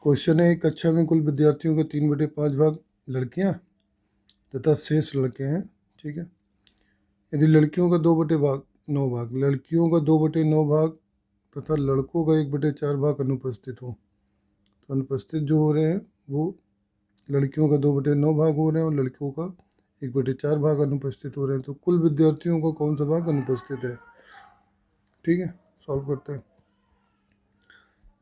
Question है, एक कक्षा में कुल विद्यार्थियों के 3/5 भाग लड़कियां तथा शेष लड़के हैं। ठीक है। यदि लड़कियों का 2/9 भाग, लड़कियों का 2/9 भाग तथा लड़कों का 1/4 भाग अनुपस्थित हो, तो अनुपस्थित जो हो रहे हैं वो लड़कियों का 2/9 भाग हो रहे हैं और लड़कियों का 1/4 भाग अनुपस्थित हो रहे हैं। तो कुल विद्यार्थियों का कौन सा भाग अनुपस्थित है? ठीक है, सॉल्व करते हैं।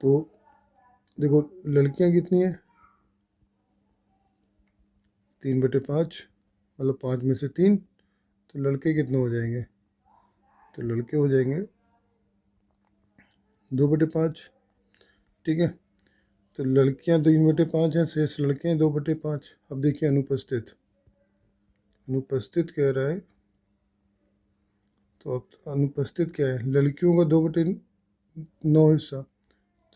तो देखो, लड़कियां कितनी है? 3/5, मतलब 5 में से 3। तो लड़के कितने हो जाएंगे? तो लड़के हो जाएंगे 2/5। ठीक है। तो लड़कियां 3/5 हैं, शेष लड़के हैं 2/5। अब देखिए अनुपस्थित, अनुपस्थित कह रहा है, तो अब अनुपस्थित क्या है? लड़कियों का 2/9 हिस्सा।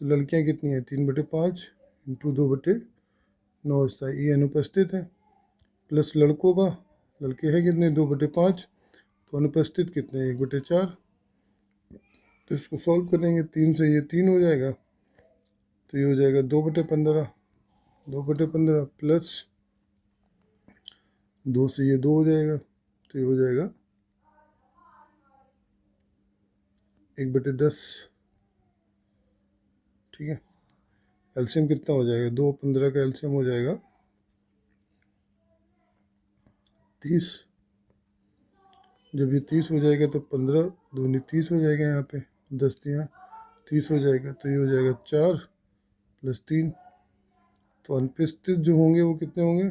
तो लड़कियां कितनी है? 3/5 इंटू 2/9 हिस्सा, ये अनुपस्थित है। प्लस लड़कों का, लड़के हैं कितने? 2/5। तो अनुपस्थित कितने? 1/4। तो इसको सॉल्व करेंगे, 3 से ये 3 हो जाएगा, तो ये हो जाएगा 2/15। 2/15 प्लस 2 से ये 2 हो जाएगा, तो ये हो जाएगा 1/10। ठीक है। एलसीएम कितना हो जाएगा? 2 15 का एलसीएम हो जाएगा 30। जब ये 30 हो जाएगा तो 15 दूनी 30 हो जाएगा, यहाँ पे 10 यहाँ 30 हो जाएगा, तो ये हो जाएगा 4 + 3। तो अनुपस्थित जो होंगे वो कितने होंगे?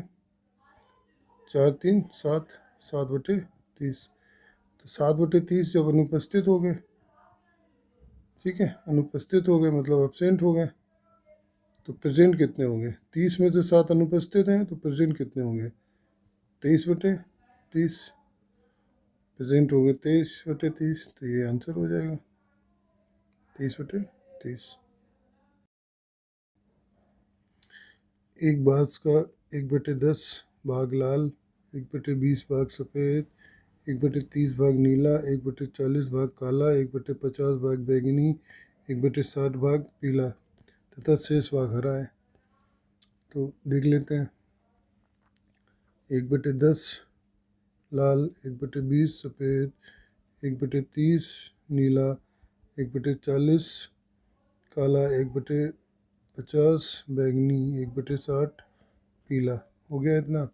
4 3 7, 7/30। तो 7/30 जब अनुपस्थित हो गए, ठीक है, अनुपस्थित हो गए मतलब एब्सेंट हो गए, तो प्रेजेंट कितने होंगे? 30 में से 7 अनुपस्थित हैं, तो प्रेजेंट कितने होंगे? 23/30। प्रेजेंट हो गए 23/30, तो ये आंसर हो जाएगा 23/30। एक बांस का 1/10 भाग लाल, 1/20 भाग सफ़ेद, 1/30 भाग नीला, 1/40 भाग काला, 1/50 भाग बैंगनी, 1/60 भाग पीला तथा शेष भाग हरा है। तो देख लेते हैं। 1/10 लाल, 1/20 सफ़ेद, 1/30 नीला, 1/40 काला, 1/50 बैंगनी, 1/60 पीला। हो गया इतना।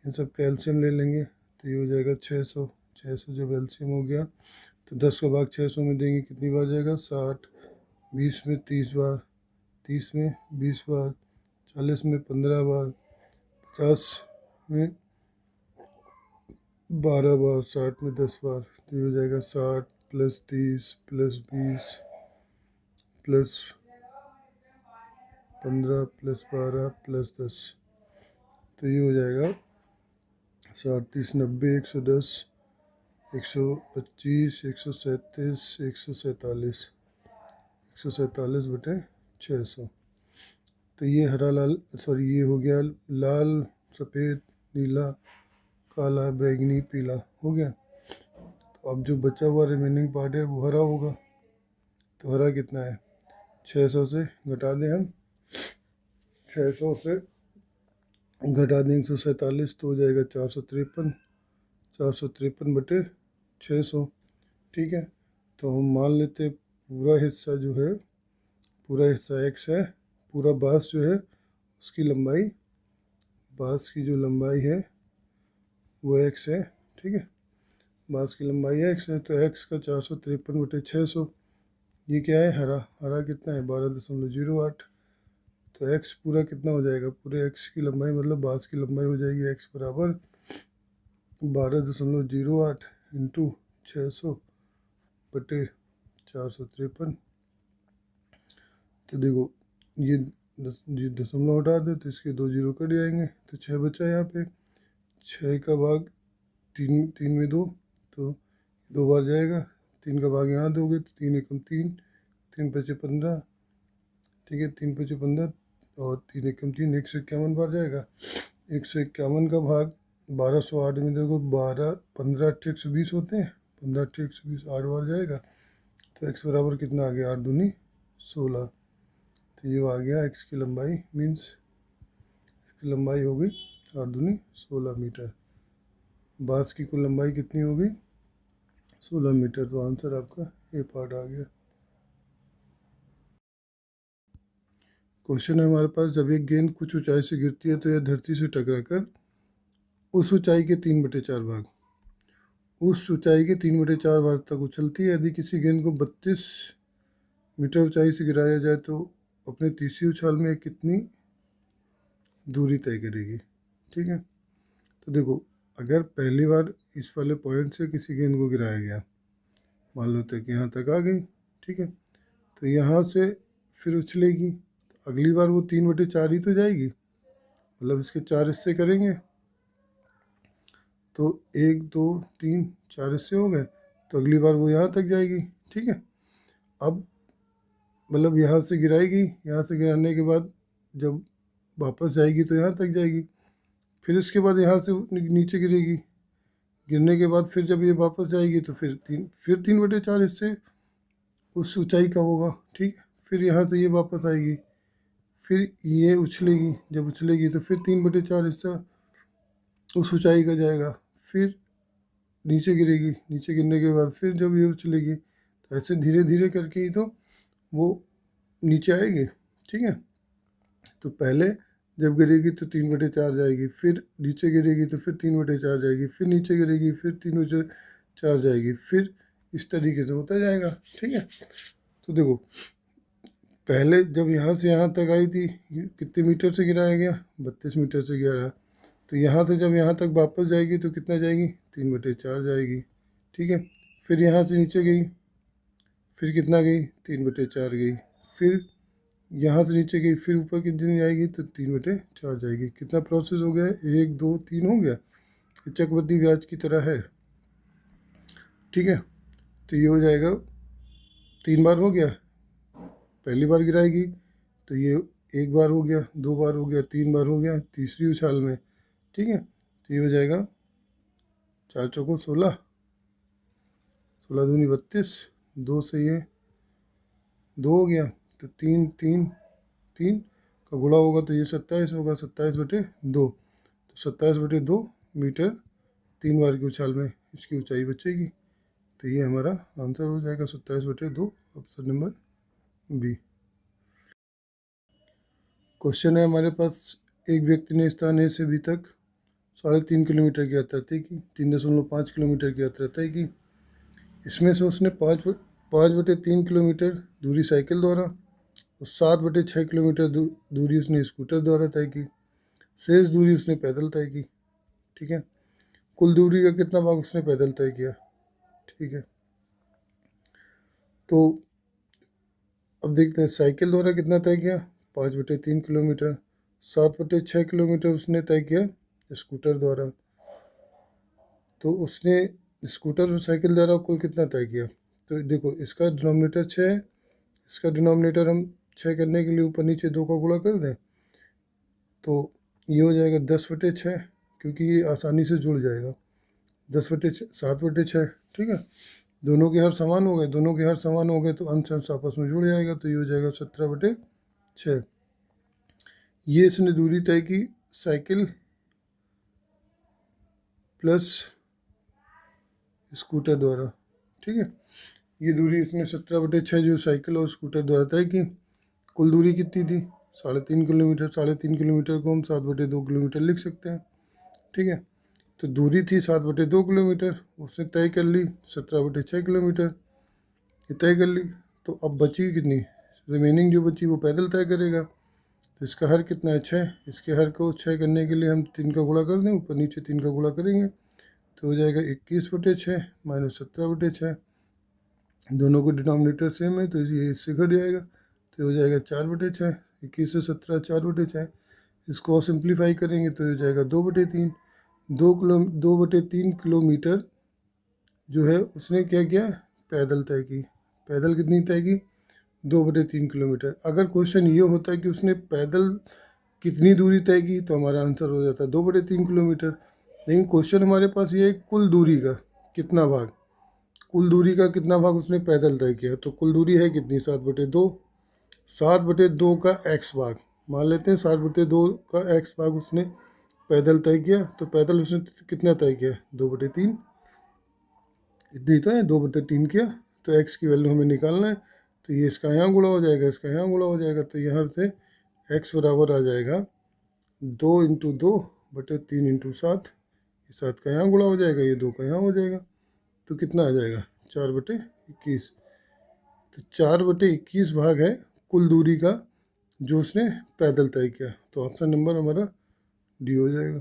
इन सब का एलसीएम ले लेंगे, तो ये हो जाएगा 600। 600 जब एलसीएम हो गया तो 10 का भाग 600 में देंगे, कितनी बार जाएगा? 60। 20 में 30 बार, 30 में 20 बार, 40 में 15 बार, 50 में 12 बार, 60 में 10 बार। तो ये हो जाएगा 60 + 30 + 20 + 15 + 12 + 10। तो ये हो जाएगा 60 30 90 110 125 137 147 147/600। तो ये हरा लाल, सॉरी, ये हो गया लाल सफ़ेद नीला काला बैंगनी पीला, हो गया। तो अब जो बचा हुआ रिमेनिंग पार्ट है वो हरा होगा। तो हरा कितना है? 600 से घटा दें हम, 600 से घटा दें 147, तो हो जाएगा 453। 453/600। ठीक है। तो हम मान लेते पूरा हिस्सा जो है, पूरा हिस्सा x है, पूरा बांस जो है उसकी लंबाई, बांस की जो लंबाई है वो x है। ठीक है, बांस की लंबाई x है, तो x का 453/600। ये क्या है? हरा। हरा कितना है? 12.08। तो x पूरा कितना हो जाएगा? पूरे x की लंबाई मतलब बांस की लंबाई हो जाएगी x बराबर 12.08 इंटू 600/453। तो देखो, ये दशमलव हटा दे तो इसके 2 जीरो कट जाएंगे, तो 6 बचा यहाँ पे। 6 का भाग 3, 3 में 2, तो 2 बार जाएगा। 3 का भाग यहाँ दोगे तो 3 एकम 3, 3 पचे 15। ठीक है, 3 पचे 15 और 3 एकम 3, 151 बार जाएगा। 151 का भाग 1208 में देखो, 12 15 8 120 होते हैं, 15 8 120 8 बार जाएगा। तो x बराबर कितना आ गया? 8 दूनी 16। तो तो ये आ गया x की लंबाई मीन्स की लंबाई हो गई 8 दूनी 16 मीटर। बांस की कुल लंबाई कितनी हो गई 16 मीटर। तो आंसर आपका ए पार्ट आ गया। क्वेश्चन है हमारे पास, जब एक गेंद कुछ ऊंचाई से गिरती है तो यह धरती से टकराकर उस ऊंचाई के 3/4 भाग उस ऊंचाई के 3/4 भाग तक उछलती है। यदि किसी गेंद को 32 मीटर ऊंचाई से गिराया जाए तो अपने तीसरी उछाल में कितनी दूरी तय करेगी। ठीक है, तो देखो अगर पहली बार इस वाले पॉइंट से किसी गेंद को गिराया गया, मान लो तक यहाँ तक आ गई, ठीक है, तो यहाँ से फिर उछलेगी, तो अगली बार वो 3/4 ही तो जाएगी, मतलब इसके 4 हिस्से करेंगे तो 1 2 3 4 हिस्से हो गए, तो अगली बार वो यहाँ तक जाएगी। ठीक है, अब मतलब यहाँ से गिराएगी, यहाँ से गिराने के बाद जब वापस जाएगी तो यहाँ तक जाएगी, फिर उसके बाद यहाँ से नीचे गिरेगी, गिरने के बाद फिर जब ये वापस जाएगी तो फिर 3/4 हिस्से उस ऊंचाई का होगा। ठीक है, फिर यहाँ से ये वापस आएगी, फिर ये उछलेगी, जब उछलेगी तो फिर 3/4 हिस्सा उस ऊंचाई का जाएगा, फिर नीचे गिरेगी, नीचे गिरने के बाद फिर जब ये उछलेगी तो ऐसे धीरे धीरे करके ही तो वो नीचे आएगी। ठीक है, तो पहले जब गिरेगी तो 3/4 जाएगी, फिर नीचे गिरेगी तो फिर 3/4 जाएगी, फिर नीचे गिरेगी फिर 3/4 जाएगी, फिर इस तरीके से होता जाएगा। ठीक है, तो देखो पहले जब यहाँ से यहाँ तक आई थी, कितने मीटर से गिराया गया 32 मीटर से गिरा, तो यहाँ से जब यहाँ तक वापस जाएगी तो कितना जाएगी 3/4 जाएगी। ठीक है, फिर यहाँ से नीचे गई, फिर कितना गई 3/4 गई, फिर यहाँ से नीचे गई, फिर ऊपर कितनी जाएगी तो 3/4 जाएगी। कितना प्रोसेस हो गया, 1 2 3 हो गया, चक्रवृद्धि ब्याज की तरह है। ठीक है, तो ये हो जाएगा 3 बार हो गया, पहली बार गिराएगी तो ये 1 बार हो गया, 2 बार हो गया, 3 बार हो गया तीसरी उछाल में। ठीक है, तो ये हो जाएगा 4 चौको 16, 16 दूनी 32, 2 से ये 2 हो गया, तो 3 3 3 का गुणा होगा तो ये 27 होगा, 27/2, तो 27/2 मीटर 3 बार की उछाल में इसकी ऊंचाई बचेगी। तो ये हमारा आंसर हो जाएगा 27/2, ऑप्शन नंबर बी। क्वेश्चन है हमारे पास, एक व्यक्ति ने स्थान ए से बी तक 3.5 किलोमीटर की यात्रा तय की, 3.5 किलोमीटर की यात्रा तय की। इसमें से उसने 5/3 किलोमीटर दूरी साइकिल द्वारा और 7/6 किलोमीटर दूरी उसने स्कूटर द्वारा तय की। शेष दूरी उसने पैदल तय की। ठीक है, कुल दूरी का कितना भाग उसने पैदल तय किया। ठीक है, तो अब देखते हैं साइकिल द्वारा कितना तय किया 5/3 किलोमीटर, 7/6 किलोमीटर उसने तय किया स्कूटर द्वारा। तो उसने स्कूटर और साइकिल द्वारा कुल कितना तय किया, तो देखो इसका डिनोमिनेटर 6 है, इसका डिनोमिनेटर हम 6 करने के लिए ऊपर नीचे 2 का गुणा कर दें तो ये हो जाएगा 10/6, क्योंकि ये आसानी से जुड़ जाएगा 10/6 7/6। ठीक है, दोनों के हर समान हो गए, दोनों के हर समान हो गए तो अंश अंश आपस में जुड़ जाएगा, तो ये हो जाएगा 17/6। ये इसने दूरी तय की साइकिल प्लस स्कूटर द्वारा। ठीक है, ये दूरी इसने 17/6 जो साइकिल और स्कूटर द्वारा तय की। कुल दूरी कितनी थी 3.5 किलोमीटर, 3.5 किलोमीटर को हम 7/2 किलोमीटर लिख सकते हैं। ठीक है, तो दूरी थी 7/2 किलोमीटर, उसने तय कर ली 17/6 किलोमीटर, ये तय कर ली। तो अब बची कितनी, रिमेनिंग जो बची वो पैदल तय करेगा। तो इसका हर कितना है 6, इसके हर को 6 करने के लिए हम 3 का गुणा कर दें, ऊपर नीचे 3 का गुणा करेंगे तो हो जाएगा 21/6 माइनस 17/6। दोनों को डिनोमिनेटर सेम है तो ये इससे घट जाएगा, तो हो जाएगा 4/6, 21 से 17 4/6। इसको और सिंप्लीफाई करेंगे तो हो जाएगा 2/3। 2/3 किलोमीटर जो है उसने क्या किया पैदल तय की। पैदल कितनी तय की 2/3 किलोमीटर। अगर क्वेश्चन ये होता है कि उसने पैदल कितनी दूरी तय की तो हमारा आंसर हो जाता है 2/3 किलोमीटर। लेकिन क्वेश्चन हमारे पास ये है कुल दूरी का कितना भाग, कुल दूरी का कितना भाग उसने पैदल तय किया, तो कुल दूरी है कितनी 7/2, 7/2 का x भाग, मान लेते हैं 7/2 का x भाग उसने पैदल तय किया, तो पैदल उसने कितना तय किया, 2/3, इतनी तो है, 2/3 किया। तो x की वैल्यू हमें निकालना है, तो ये इसका यहाँ गुणा हो जाएगा, इसका यहाँ गुणा हो जाएगा, तो यहाँ से x बराबर आ जाएगा 2 × 2/3 × 7, 7 का यहाँ गुणा हो जाएगा, ये 2 का यहाँ हो जाएगा, तो कितना आ जाएगा 4/21। तो 4/21 भाग है कुल दूरी का जो उसने पैदल तय किया, तो ऑप्शन नंबर हमारा डी हो जाएगा।